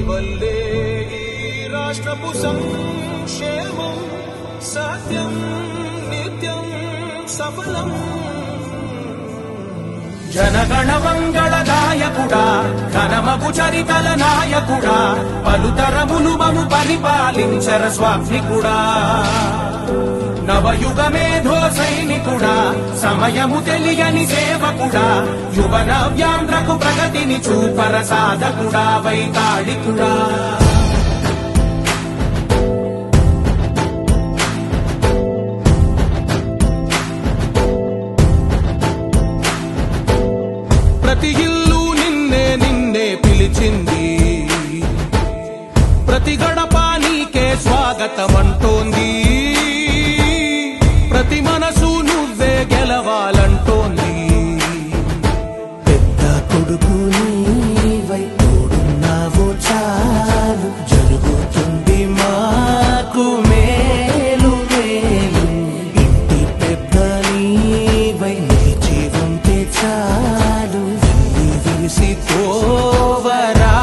వల్లే ఈ రాష్ట్రపు సంక్షేమం సత్యం నిత్యం సఫలం. జనగణ మంగళ నాయకుడా, ఘనమగు చరితల నాయకుడా, పలుతరములు మము పరిపాలించర స్వామికుడా. నవయుగ మేధో సైనికుడా, సమయము తెలియని సేవకుడా, యువన వ్యాంధ్రకు ప్రగతిని చూపర సాధకుడా, వైతాళికుడా. ప్రతి ఇల్లు నిన్నే నిన్నే పిలిచింది, ప్రతి గడప నీకే స్వాగతమంటోంది, ప్రతి మనసు నువ్వే గెలవాలంటోంది. పెద్ద కొడుకు నీవై తోడున్నావో చాలు, జరుగుతుంది మాకు మేలు మేలు. ఇంటి పెద్ద నీవై నిలిచి ఉంటే చాలు, విరిసి పోవరా